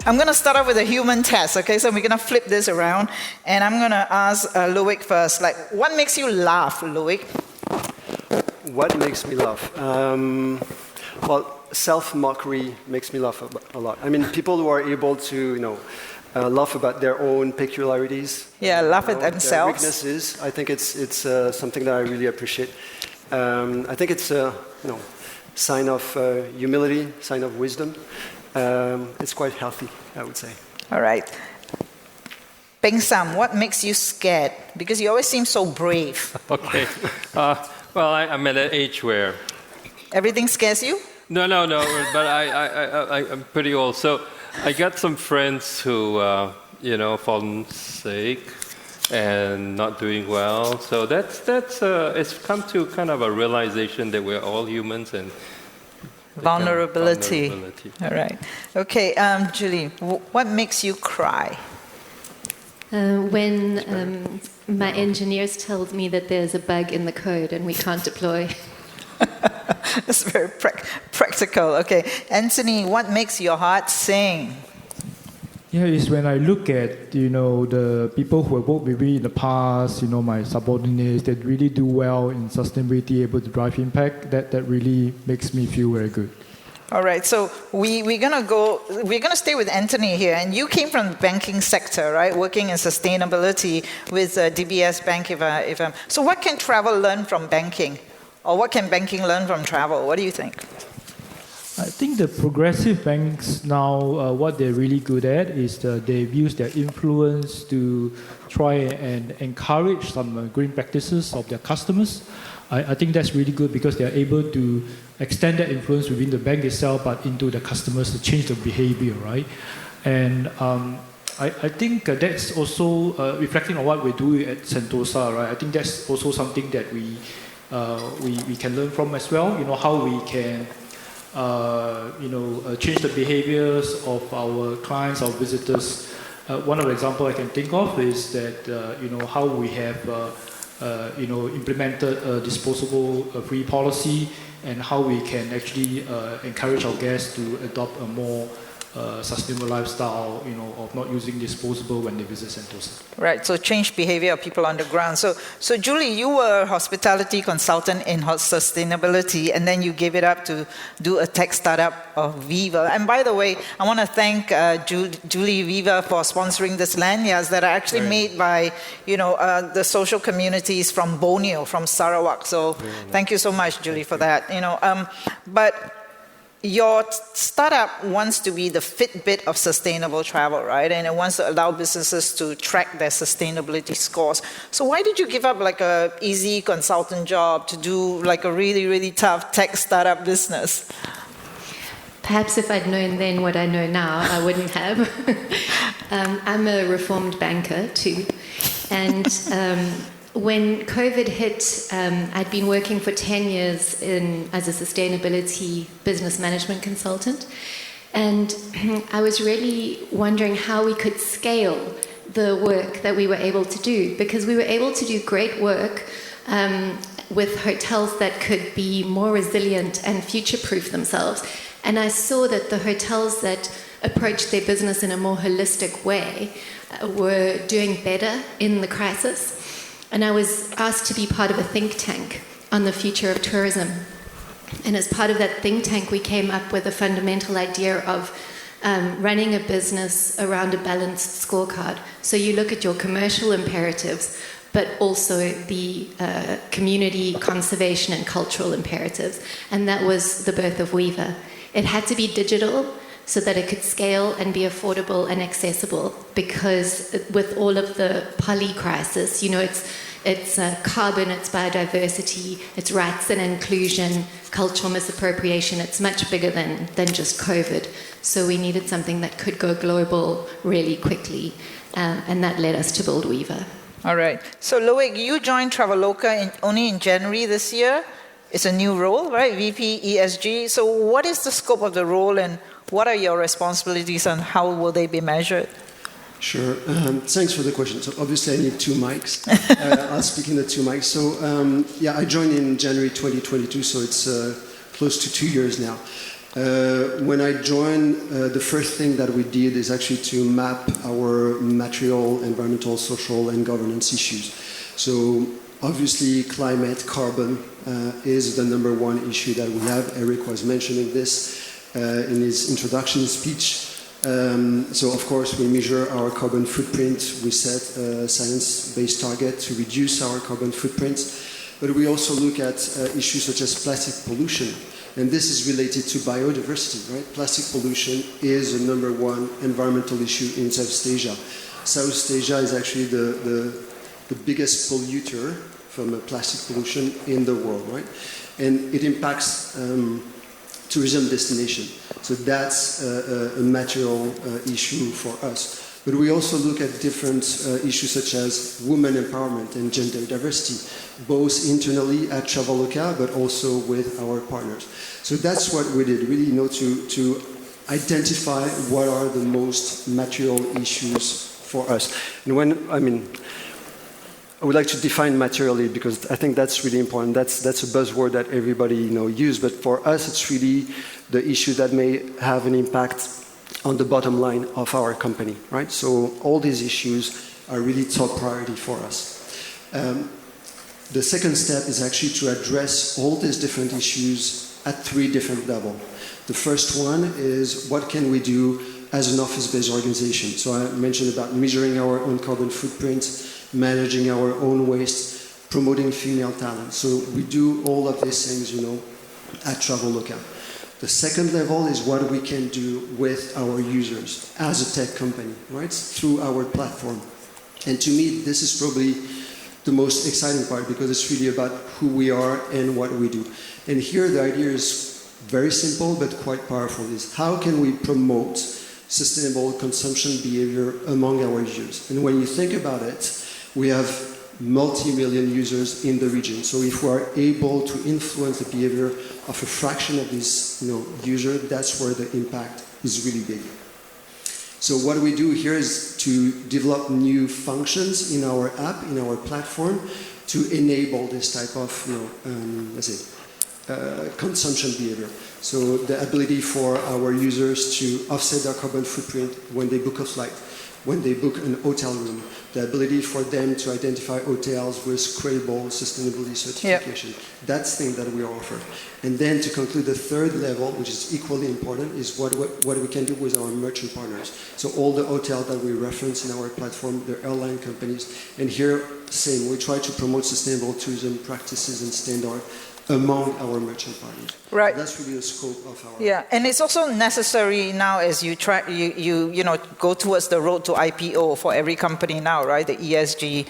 I'm going to start off with a human test, okay? So we're going to flip this around, and I'm going to ask Loic first. Like, what makes you laugh, Loic? What makes me laugh? Well, self-mockery makes me laugh a lot. I mean, people who are able to, laugh about their own peculiarities. Yeah, laugh at themselves. Their weaknesses. I think it's something that I really appreciate. I think it's a sign of humility, sign of wisdom. It's quite healthy, I would say. All right. Peng Sum, what makes you scared? Because you always seem so brave. Okay. Well, I'm at an age where... Everything scares you? No, but I'm pretty old. So I got some friends who, fallen sick and not doing well. So it's come to kind of a realization that we're all humans and vulnerability. All right. Okay, Julie, what makes you cry? When my engineers told me that there's a bug in the code and we can't deploy. That's very practical. Okay, Anthony, what makes your heart sing? Yeah, it's when I look at, the people who have worked with me in the past, my subordinates that really do well in sustainability, able to drive impact, that really makes me feel very good. All right, so we're gonna stay with Anthony here, and you came from the banking sector, right? Working in sustainability with DBS Bank. So what can travel learn from banking, or what can banking learn from travel? What do you think? I think the progressive banks now, what they're really good at is they've used their influence to try and encourage some green practices of their customers. I think that's really good because they're able to extend that influence within the bank itself, but into the customers to change the behavior, right? And I think that's also reflecting on what we do at Sentosa, right? I think that's also something that we can learn from as well. How we can change the behaviors of our clients, our visitors. One of the examples I can think of is that how we have implemented a disposable free policy, and how we can actually encourage our guests to adopt a more sustainable lifestyle, of not using disposable when they visit Sentosa. Right, so change behavior of people on the ground. So Julie, you were a hospitality consultant in sustainability, and then you gave it up to do a tech startup of Weeva. And by the way, I want to thank Julie Weeva for sponsoring this lanyards that are actually made by, the social communities from Borneo, from Sarawak. So thank you so much, Julie, for that. But your startup wants to be the Fitbit of sustainable travel, right? And it wants to allow businesses to track their sustainability scores. So why did you give up like a easy consultant job to do like a really, really tough tech startup business? Perhaps if I'd known then what I know now, I wouldn't have. I'm a reformed banker too. And when COVID hit, I'd been working for 10 years as a sustainability business management consultant. And I was really wondering how we could scale the work that we were able to do, because we were able to do great work with hotels that could be more resilient and future-proof themselves. And I saw that the hotels that approached their business in a more holistic way were doing better in the crisis. And I was asked to be part of a think tank on the future of tourism. And as part of that think tank, we came up with a fundamental idea of running a business around a balanced scorecard. So you look at your commercial imperatives, but also the community, conservation, and cultural imperatives. And that was the birth of Weeva. It had to be digital, so that it could scale and be affordable and accessible, because with all of the poly crisis, it's carbon, it's biodiversity, it's rights and inclusion, cultural misappropriation. It's much bigger than just COVID. So we needed something that could go global really quickly, and that led us to build Weeva. All right. So Loic, you joined Traveloka only in January this year. It's a new role, right? VP ESG. So what is the scope of the role, and what are your responsibilities, and how will they be measured? Sure. Thanks for the question. So obviously I need two mics. I'll speak in the two mics. So I joined in January 2022, so it's close to 2 years now. When I joined, the first thing that we did is actually to map our material, environmental, social, and governance issues. So obviously, climate, carbon is the number one issue that we have. Eric was mentioning this in his introduction speech. So of course, we measure our carbon footprint. We set a science-based target to reduce our carbon footprint. But we also look at issues such as plastic pollution. And this is related to biodiversity, right? Plastic pollution is the number one environmental issue in Southeast Asia. Southeast Asia is actually the biggest polluter from plastic pollution in the world, right? And it impacts tourism destination. So that's a material issue for us. But we also look at different issues such as women empowerment and gender diversity, both internally at Traveloka, but also with our partners. So that's what we did, really, to identify what are the most material issues for us. And I would like to define materially because I think that's really important. That's a buzzword that everybody use, but for us, it's really the issue that may have an impact on the bottom line of our company, right? So all these issues are really top priority for us. The second step is actually to address all these different issues at 3 different levels. The first one is what can we do as an office-based organization? So I mentioned about measuring our own carbon footprint, managing our own waste, promoting female talent. So we do all of these things, at Traveloka. The second level is what we can do with our users as a tech company, right? Through our platform. And to me, this is probably the most exciting part because it's really about who we are and what we do. And here the idea is very simple but quite powerful, is how can we promote sustainable consumption behavior among our users? And when you think about it, we have multi-million users in the region. So if we are able to influence the behavior of a fraction of these users, that's where the impact is really big. So what we do here is to develop new functions in our app, in our platform, to enable this type of consumption behavior. So the ability for our users to offset their carbon footprint when they book a flight, when they book an hotel room, the ability for them to identify hotels with credible sustainability certification. Yep. That's things that we offer. And then to conclude, the third level, which is equally important, is what we can do with our merchant partners. So all the hotels that we reference in our platform, the airline companies, and here, same, we try to promote sustainable tourism practices and standards among our merchant partners. Right. That's really the scope of our... Yeah, and it's also necessary now as you try, you go towards the road to IPO for every company now, right? The ESG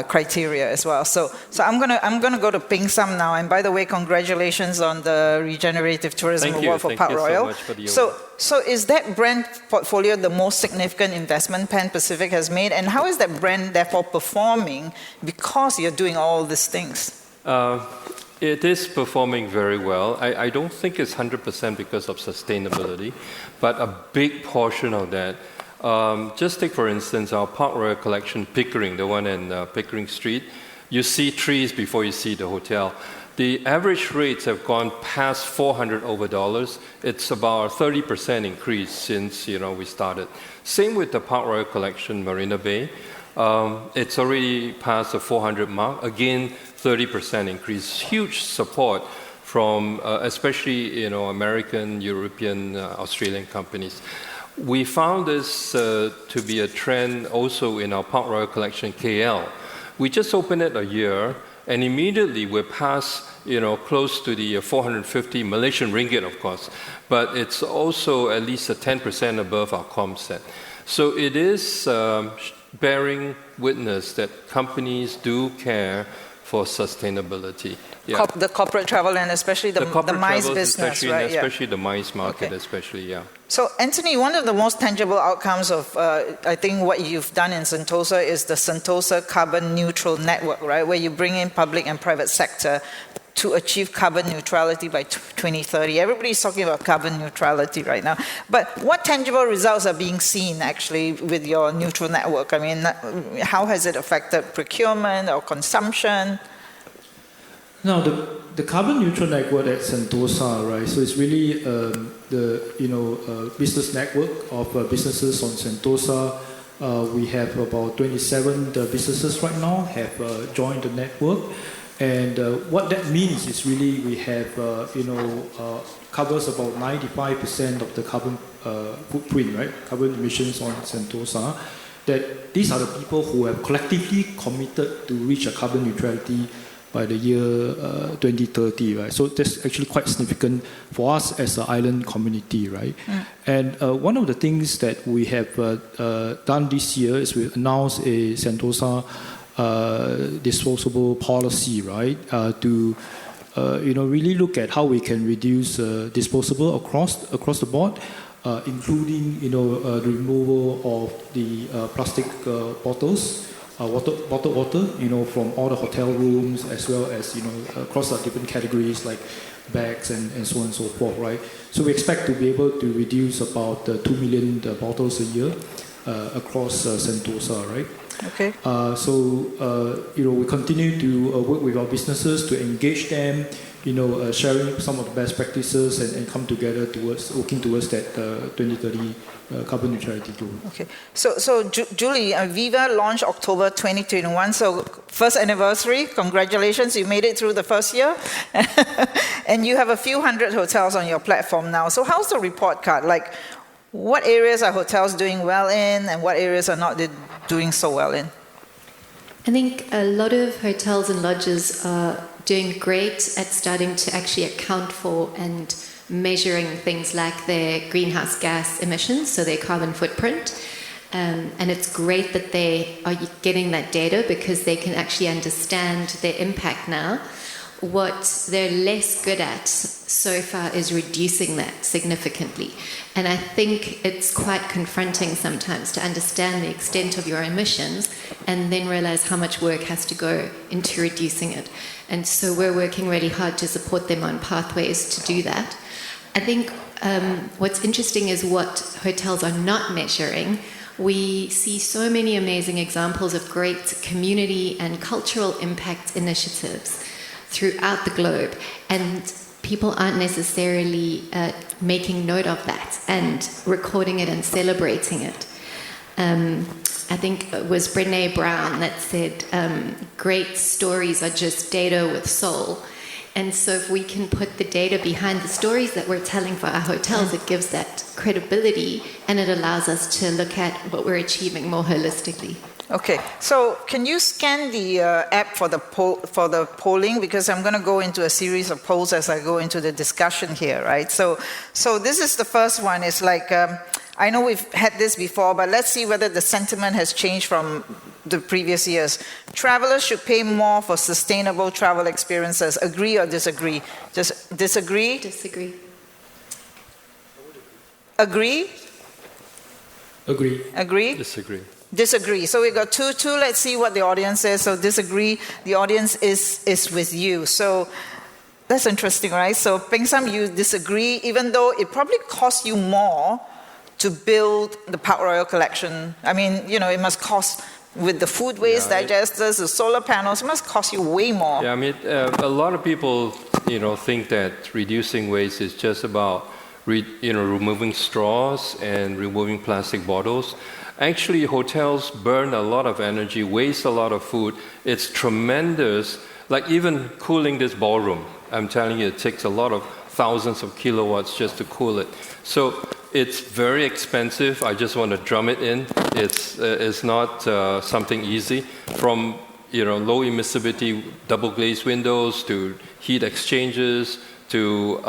criteria as well. So I'm gonna go to Peng Sum now. And by the way, congratulations on the Regenerative Tourism Award for Park Royal. Thank you so much for the award. So is that brand portfolio the most significant investment Pan Pacific has made? And how is that brand therefore performing because you're doing all these things? It is performing very well. I don't think it's 100% because of sustainability, but a big portion of that. Just take, for instance, our Park Royal Collection, Pickering, the one in Pickering Street. You see trees before you see the hotel. The average rates have gone past $400 over. It's about a 30% increase since we started. Same with the Park Royal Collection, Marina Bay. It's already past the 400 mark. Again, 30% increase. Huge support from especially American, European, Australian companies. We found this to be a trend also in our Park Royal Collection KL. We just opened it a year, and immediately we're past close to the 450 Malaysian ringgit, of course, but it's also at least a 10% above our comp set. So it is bearing witness that companies do care for sustainability. Yeah. The corporate travel and especially the MICE business, right? Especially the MICE market, especially, yeah. So, Anthony, one of the most tangible outcomes of, I think, what you've done in Sentosa is the Sentosa Carbon Neutral Network, right? Where you bring in public and private sector to achieve carbon neutrality by 2030. Everybody's talking about carbon neutrality right now. But what tangible results are being seen, actually, with your neutral network? I mean, how has it affected procurement or consumption? Now, the carbon neutral network at Sentosa, right? So it's really business network of businesses on Sentosa. We have about 27 businesses right now have joined the network, and what that means is really we have covers about 95% of the carbon footprint, right? Carbon emissions on Sentosa. That these are the people who have collectively committed to reach a carbon neutrality by the year 2030, right? So that's actually quite significant for us as an island community, right? And one of the things that we have done this year is we announced a Sentosa disposable policy, right? To really look at how we can reduce disposable across the board, including the removal of the plastic bottles. Bottled water, from all the hotel rooms, as well as, across the different categories like bags and so on and so forth, right? So we expect to be able to reduce about 2 million bottles a year across Sentosa, right? Okay. We continue to work with our businesses to engage them, sharing some of the best practices and come together working towards that 2030 carbon neutrality goal. Okay. So Julie, Weeva launched October 2021. So first anniversary, congratulations, you made it through the first year. And you have a few hundred hotels on your platform now. So how's the report card? Like, what areas are hotels doing well in and what areas are not doing so well in? I think a lot of hotels and lodges are doing great at starting to actually account for and measuring things like their greenhouse gas emissions, so their carbon footprint. And it's great that they are getting that data because they can actually understand their impact now. What they're less good at so far is reducing that significantly. And I think it's quite confronting sometimes to understand the extent of your emissions and then realize how much work has to go into reducing it. And so we're working really hard to support them on pathways to do that. I think what's interesting is what hotels are not measuring. We see so many amazing examples of great community and cultural impact initiatives throughout the globe, and people aren't necessarily making note of that and recording it and celebrating it. I think it was Brené Brown that said, great stories are just data with soul. And so if we can put the data behind the stories that we're telling for our hotels, it gives that credibility and it allows us to look at what we're achieving more holistically. Okay, so can you scan the app for the polling, because I'm going to go into a series of polls as I go into the discussion here, right? So this is the first one. It's like I know we've had this before, but let's see whether the sentiment has changed from the previous years. Travelers should pay more for sustainable travel experiences. Agree or disagree? Just disagree? Disagree. Agree? Agree. Agree? Disagree. Disagree. So we got 2-2. Let's see what the audience says. So disagree. The audience is with you. So that's interesting, right? So Peng Sum, you disagree, even though it probably costs you more to build the Park Royal collection. I mean, it must cost, with the food waste digesters, the solar panels, it must cost you way more. Yeah, I mean, a lot of people, think that reducing waste is just about, removing straws and removing plastic bottles. Actually, hotels burn a lot of energy, waste a lot of food. It's tremendous. Like even cooling this ballroom, I'm telling you, it takes a lot of thousands of kilowatts just to cool it. So it's very expensive. I just want to drum it in. It's not something easy. From low emissibility double glazed windows to heat exchangers to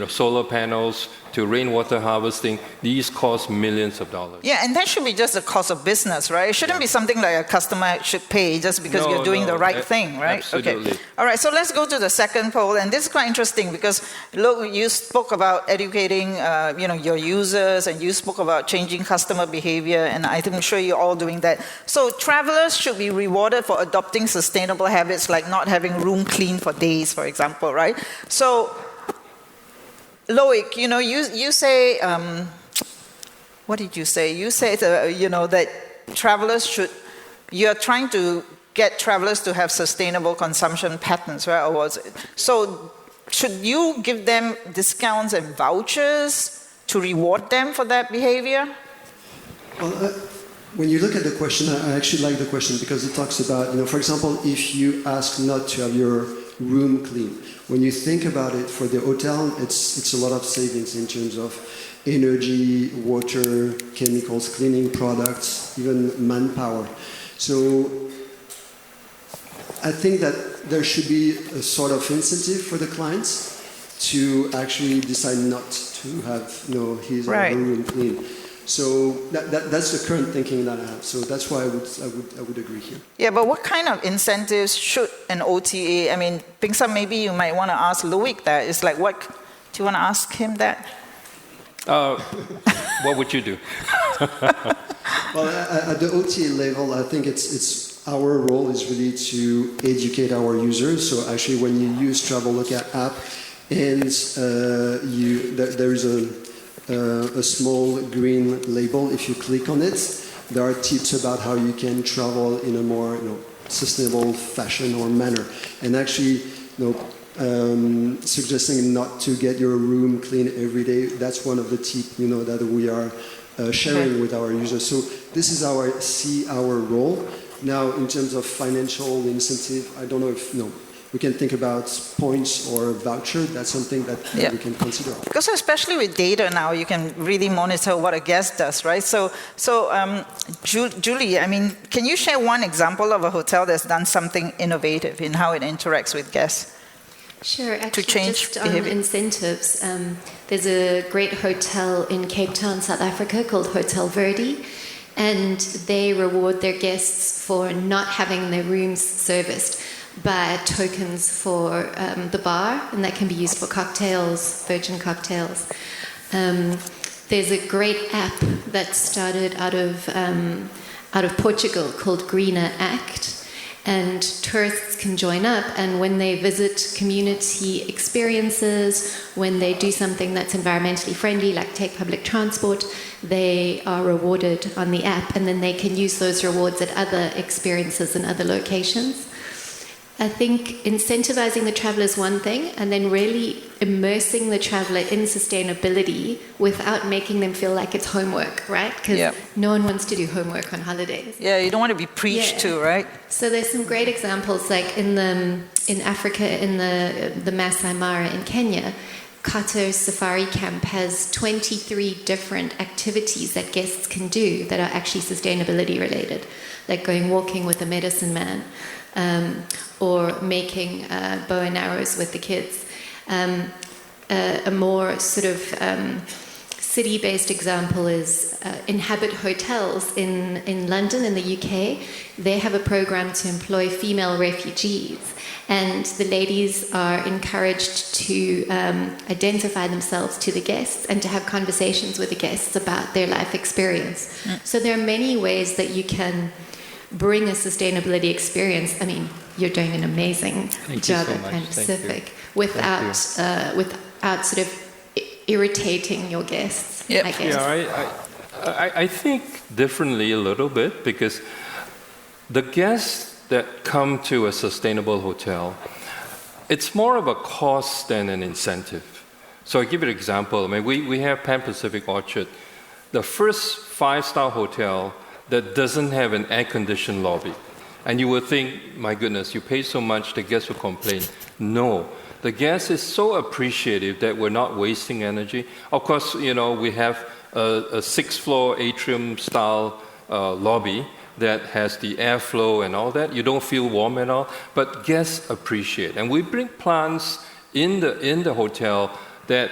solar panels to rainwater harvesting, these cost millions of dollars. Yeah, and that should be just the cost of business, right? It shouldn't be something like a customer should pay just because you're doing the right thing, right? Absolutely. Okay. All right, so let's go to the second poll, and this is quite interesting because look, you spoke about educating, your users, and you spoke about changing customer behavior, and I'm sure you're all doing that. So travelers should be rewarded for adopting sustainable habits like not having room clean for days, for example, right? So Loic, you say, what did you say? You said, that travelers you're trying to get travelers to have sustainable consumption patterns, right? Or was it? So should you give them discounts and vouchers to reward them for that behavior? Well, when you look at the question, I actually like the question because it talks about, for example, if you ask not to have your room clean. When you think about it, for the hotel, it's a lot of savings in terms of energy, water, chemicals, cleaning products, even manpower. So I think that there should be a sort of incentive for the clients to actually decide not to have his or her room clean. So that's the current thinking that I have. So that's why I would agree here. Yeah, but what kind of incentives should an OTA? I mean, Peng Sum, maybe you might want to ask Loic that. It's like, what do you want to ask him that? What would you do? Well, at the OTA level, I think it's our role is really to educate our users. So actually, when you use Traveloka app, and there is a small green label. If you click on it, there are tips about how you can travel in a more sustainable fashion or manner. And actually, suggesting not to get your room clean every day. That's one of the tips that we are sharing with our users. So this is our role. Now, in terms of financial incentive, I don't know if we can think about points or voucher. That's something that we can consider. Because especially with data now, you can really monitor what a guest does, right? So Julie, I mean, can you share one example of a hotel that's done something innovative in how it interacts with guests? Sure. Actually, to change just behavior. on incentives, there's a great hotel in Cape Town, South Africa called Hotel Verde, and they reward their guests for not having their rooms serviced by tokens for the bar, and that can be used for cocktails, virgin cocktails. There's a great app that started out of Portugal called Greener Act, and tourists can join up, and when they visit community experiences, when they do something that's environmentally friendly, like take public transport, they are rewarded on the app, and then they can use those rewards at other experiences and other locations. I think incentivizing the traveller is one thing, and then really immersing the traveller in sustainability without making them feel like it's homework, right? Because no one wants to do homework on holidays. Yeah, you don't want to be preached to, right? So there's some great examples, like in Africa, in the Masai Mara in Kenya, Qatar Safari Camp has 23 different activities that guests can do that are actually sustainability related, like going walking with a medicine man, or making bow and arrows with the kids. A more sort of city-based example is Inhabit Hotels in London, in the UK. They have a program to employ female refugees, and the ladies are encouraged to identify themselves to the guests and to have conversations with the guests about their life experience. So there are many ways that you can bring a sustainability experience. I mean, you're doing an amazing job at Pan Pacific without sort of irritating your guests, I guess. Yeah, I think differently a little bit, because the guests that come to a sustainable hotel, it's more of a cost than an incentive. So I'll give you an example. I mean, we have Pan Pacific Orchard, the first 5-star hotel that doesn't have an air-conditioned lobby. And you would think, my goodness, you pay so much, the guests will complain. No. The guest is so appreciative that we're not wasting energy. Of course, we have a 6th-floor atrium-style lobby that has the airflow and all that. You don't feel warm at all, but guests appreciate. And we bring plants in the hotel that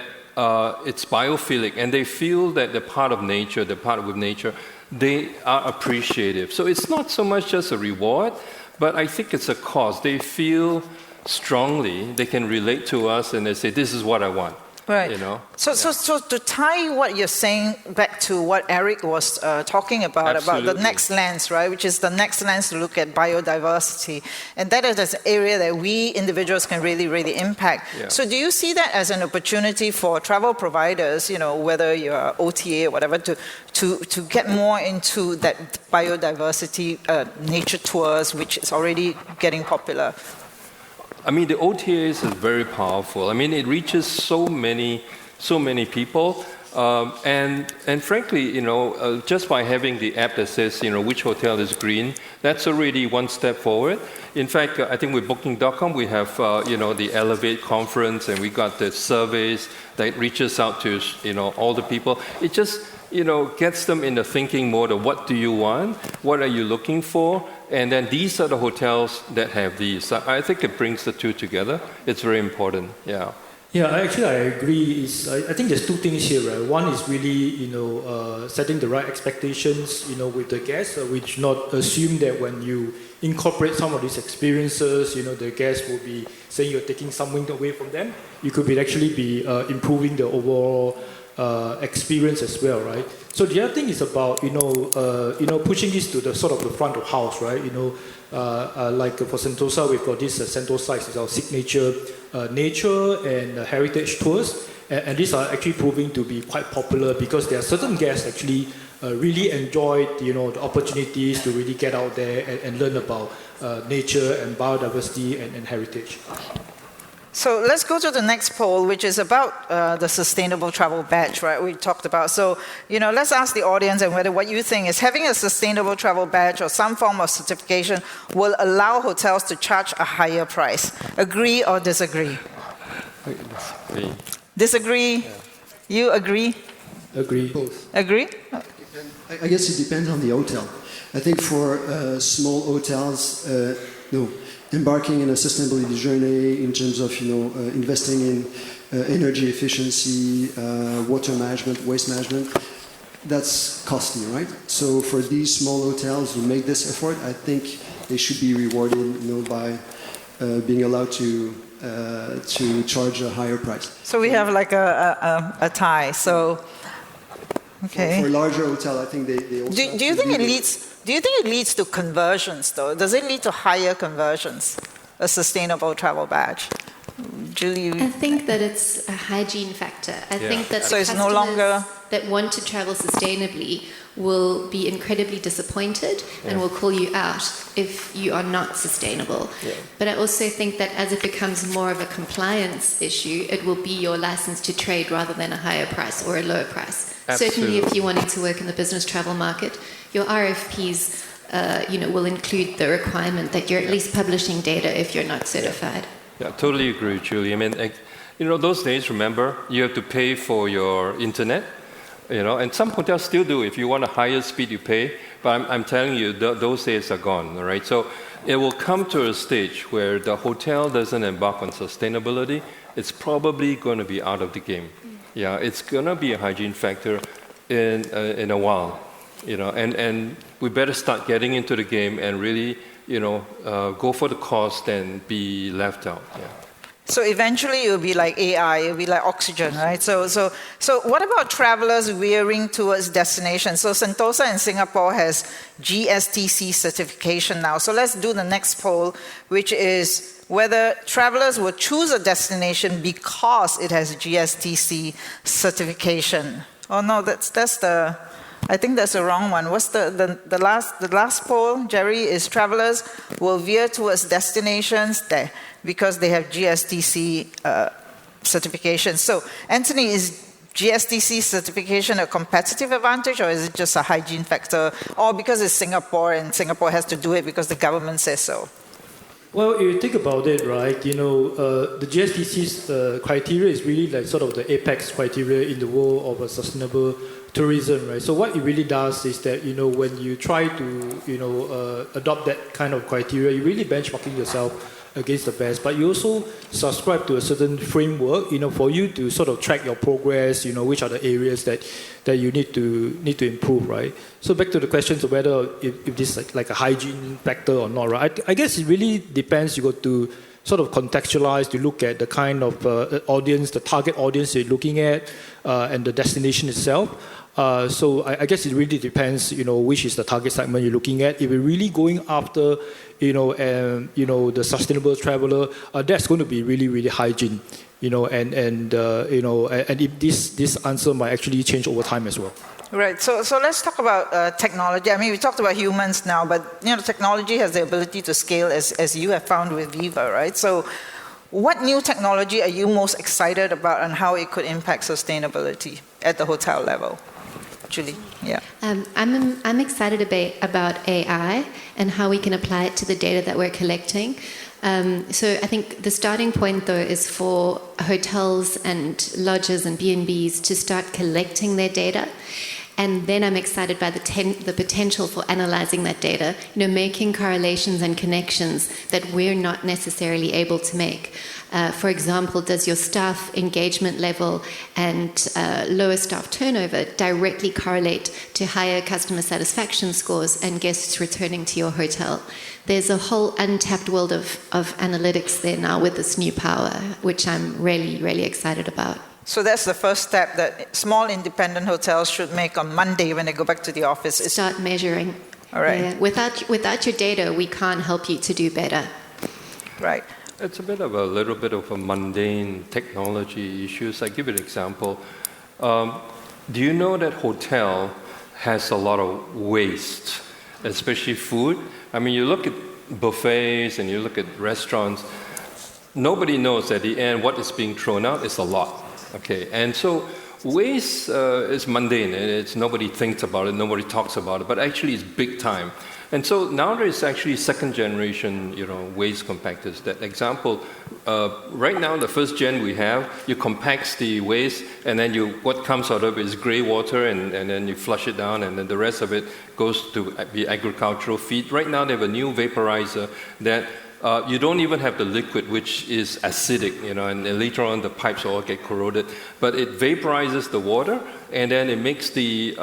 it's biophilic, and they feel that they're part of nature, they're part of nature. They are appreciative. So it's not so much just a reward, but I think it's a cause. They feel strongly, they can relate to us, and they say, this is what I want. Right. You know. So to tie what you're saying back to what Eric was talking about the Absolutely. next lens, right, which is the next lens to look at biodiversity, and that is an area that we individuals can really, really impact. Yeah. So do you see that as an opportunity for travel providers, you know, whether you're OTA or whatever, to get more into that biodiversity nature tours, which is already getting popular? I mean, the OTAs is very powerful. I mean, it reaches so many people. And frankly, you know, just by having the app that says, you know, which hotel is green, that's already one step forward. In fact, I think with Booking.com, we have, you know, the Elevate conference, and we got the surveys that reaches out to, you know, all the people. It just, you know, gets them in the thinking mode of what do you want, what are you looking for, and then these are the hotels that have these. So I think it brings the two together. It's very important, yeah. Yeah, actually, I agree. I think there's two things here, right? One is really, you know, setting the right expectations, you know, with the guests, which not assume that when you incorporate some of these experiences, you know, the guests will be saying you're taking something away from them. You could actually be improving the overall experience as well, right? So the other thing is about, you know, pushing this to the sort of the front of house, right? You know, like for Sentosa, we've got this Sentosa is our signature nature and heritage tours, and these are actually proving to be quite popular because there are certain guests actually really enjoy, you know, the opportunities to really get out there and learn about nature and biodiversity and heritage. So let's go to the next poll, which is about the sustainable travel badge, right? We talked about. So, you know, let's ask the audience and whether what you think is having a sustainable travel badge or some form of certification will allow hotels to charge a higher price. Agree or disagree? Disagree? Yeah. You agree? Agree. Both. Agree? I guess it depends on the hotel. I think for small hotels, no. Embarking in a sustainability journey in terms of, you know, investing in energy efficiency, water management, waste management, that's costly, right? So for these small hotels who make this effort, I think they should be rewarded, you know, by being allowed to charge a higher price. So we have like a tie. So, okay. For a larger hotel, I think they also. Do you think it leads? Do you think it leads to conversions, though? Does it lead to higher conversions, a sustainable travel badge? Julie? I think that it's a hygiene factor. I think that so the it's customers no longer that want to travel sustainably will be incredibly disappointed and will call you out if you are not sustainable. Yeah. But I also think that as it becomes more of a compliance issue, it will be your license to trade rather than a higher price or a lower price. Absolutely. Certainly if you're wanting to work in the business travel market, your RFPs will include the requirement that you're at least publishing data if you're not certified. Yeah, totally agree, Julie. I mean, you know, those days, remember, you have to pay for your internet, you know, and some hotels still do. If you want a higher speed, you pay. But I'm telling you, those days are gone, all right? So it will come to a stage where the hotel doesn't embark on sustainability. It's probably going to be out of the game. Yeah, it's going to be a hygiene factor in a while, you know, and we better start getting into the game and really, you know, go for the cost and be left out. Yeah. So eventually it will be like AI, it will be like oxygen, right? So what about travelers veering towards destinations? So Sentosa in Singapore has GSTC certification now. So let's do the next poll, which is whether travelers will choose a destination because it has GSTC certification. Oh no, I think that's the wrong one. What's the last poll, Jerry, is travelers will veer towards destinations because they have GSTC certification. So, Anthony, is GSTC certification a competitive advantage, or is it just a hygiene factor, or because it's Singapore and Singapore has to do it because the government says so? Well, if you think about it, right, you know, the GSTC's criteria is really like sort of the apex criteria in the world of sustainable tourism, right? So what it really does is that, you know, when you try to, you know, adopt that kind of criteria, you're really benchmarking yourself against the best, but you also subscribe to a certain framework, for you to sort of track your progress, which are the areas that you need to improve, right? So back to the questions of whether if this is like a hygiene factor or not, right? I guess it really depends. You got to sort of contextualize, to look at the kind of audience, the target audience you're looking at, and the destination itself. So I guess it really depends, which is the target segment you're looking at. If you're really going after, the sustainable traveler, that's going to be really, really hygiene, and if this answer might actually change over time as well. Right. So let's talk about technology. I mean, we talked about humans now, but technology has the ability to scale, as you have found with Weeva, right? So, what new technology are you most excited about, and how it could impact sustainability at the hotel level? Julie, yeah. I'm excited about AI and how we can apply it to the data that we're collecting. So I think the starting point, though, is for hotels and lodges and B&Bs to start collecting their data. And then I'm excited by the potential for analyzing that data, making correlations and connections that we're not necessarily able to make. For example, does your staff engagement level and lower staff turnover directly correlate to higher customer satisfaction scores and guests returning to your hotel? There's a whole untapped world of analytics there now with this new power, which I'm really, really excited about. So that's the first step that small independent hotels should make on Monday when they go back to the office. Start measuring. All right. Yeah. Without your data, we can't help you to do better. Right. It's a little bit of a mundane technology issues. I give you an example. Do you know that hotel has a lot of waste, especially food? I mean, you look at buffets and you look at restaurants, nobody knows at the end what is being thrown out is a lot. Okay, and so waste is mundane. It's nobody thinks about it, nobody talks about it, but actually it's big time. And so now there is actually second generation, waste compactors. That example, right now the first gen we have, you compact the waste, and then what comes out of it is gray water, and then you flush it down, and then the rest of it goes to be agricultural feed. Right now they have a new vaporizer that you don't even have the liquid, which is acidic, and later on the pipes all get corroded. But it vaporizes the water, and then it makes the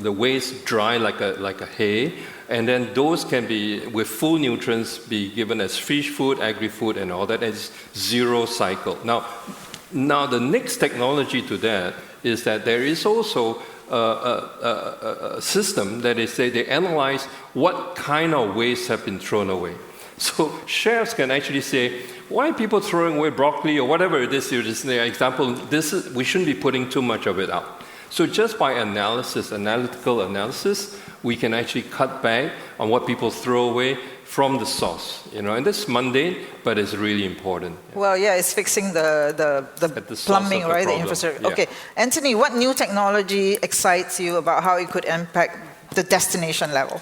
waste dry like a hay, and then those can be, with full nutrients, be given as fish food, agri-food, and all that. It's zero cycle. Now the next technology to that is that there is also a system that they analyze what kind of waste have been thrown away. So chefs can actually say, why are people throwing away broccoli or whatever it is? The example, we shouldn't be putting too much of it out. So just by analytical analysis, we can actually cut back on what people throw away from the source. And that's mundane, but it's really important. Well, yeah, it's fixing the plumbing, right? The infrastructure. Yeah. Okay, Anthony, what new technology excites you about how it could impact the destination level?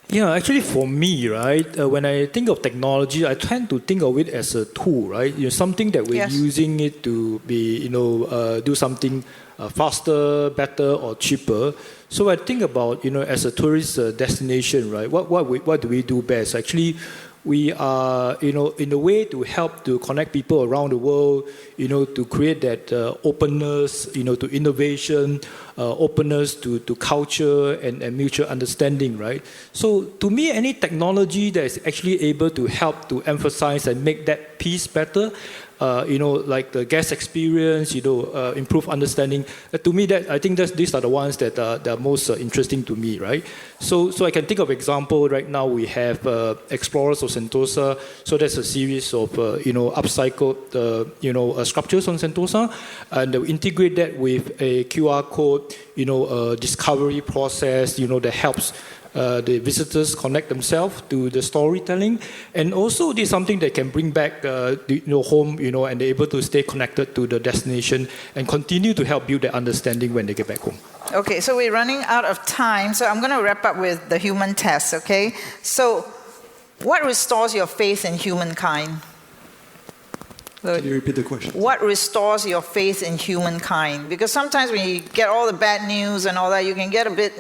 Yeah, actually for me, right, when I think of technology, I tend to think of it as a tool, right? Something that we're using it to be, do something faster, better, or cheaper. So I think about, as a tourist destination, right, what do we do best? Actually, we are, in a way to help to connect people around the world, to create that openness, to innovation, openness to culture and mutual understanding, right? So to me, any technology that is actually able to help to emphasize and make that piece better, like the guest experience, improve understanding. To me, I think these are the ones that are most interesting to me, right? So I can think of example. Right now we have Explorers of Sentosa. So that's a series of upcycled structures on Sentosa, and we integrate that with a QR code, a discovery process, that helps the visitors connect themselves to the storytelling, and also this is something that can bring back home, and they're able to stay connected to the destination and continue to help build their understanding when they get back home. Okay, so we're running out of time, so I'm going to wrap up with the human test. Okay, so what restores your faith in humankind? Can you repeat the question? What restores your faith in humankind? Because sometimes when you get all the bad news and all that, you can get a bit,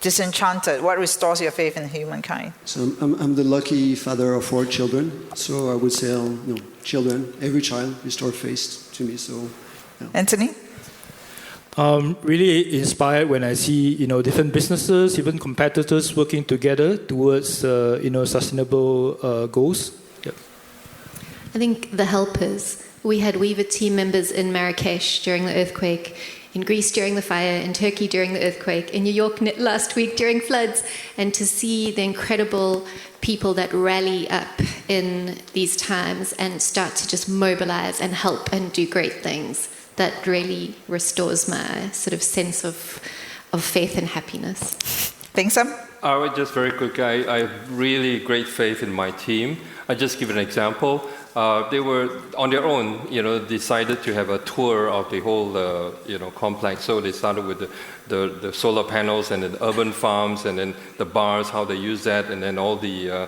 disenchanted? What restores your faith in humankind? So I'm the lucky father of 4 children. So I would say, children, every child restore faith to me. So, yeah. Anthony? Really inspired when I see different businesses, even competitors working together towards sustainable goals. Yep. I think the helpers. We had Weeva team members in Marrakesh during the earthquake, in Greece during the fire, in Turkey during the earthquake, in New York last week during floods, and to see the incredible people that rally up in these times and start to just mobilize and help and do great things, that really restores my sort of sense of faith and happiness. Peng Sum? I would just very quick, I have really great faith in my team. I'll just give an example. They were on their own, decided to have a tour of the whole, complex. So they started with the solar panels and then urban farms and then the bars, how they use that, and then all the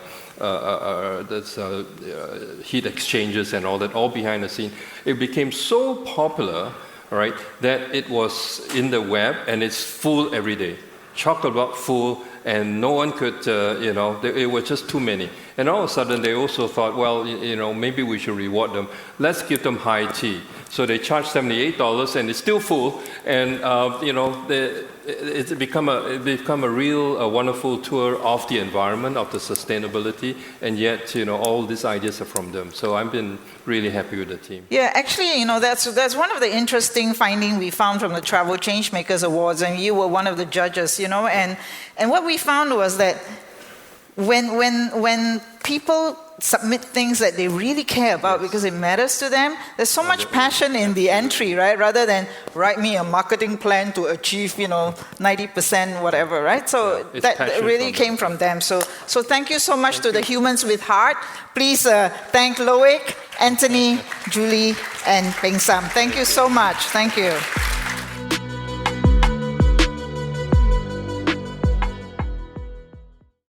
heat exchanges and all that, all behind the scene. It became so popular, right, that it was in the web and it's full every day. Chock-a-block full, and no one could, it was just too many. And all of a sudden, they also thought, well, maybe we should reward them. Let's give them high tea. So they charge $78, and it's still full. And it's become a real wonderful tour of the environment, of the sustainability, and yet, all these ideas are from them. So I've been really happy with the team. Yeah, actually, that's one of the interesting findings we found from the Travel Changemakers Awards, and you were one of the judges, and what we found was that when people submit things that they really care about because it matters to them, there's so much passion in the entry, right? Rather than write me a marketing plan to achieve, 90% whatever, right? So that really came from them. So thank you so much to the Humans with Heart. Please thank Loic, Anthony, Julie, and Peng Sum. Thank you so much. Thank you.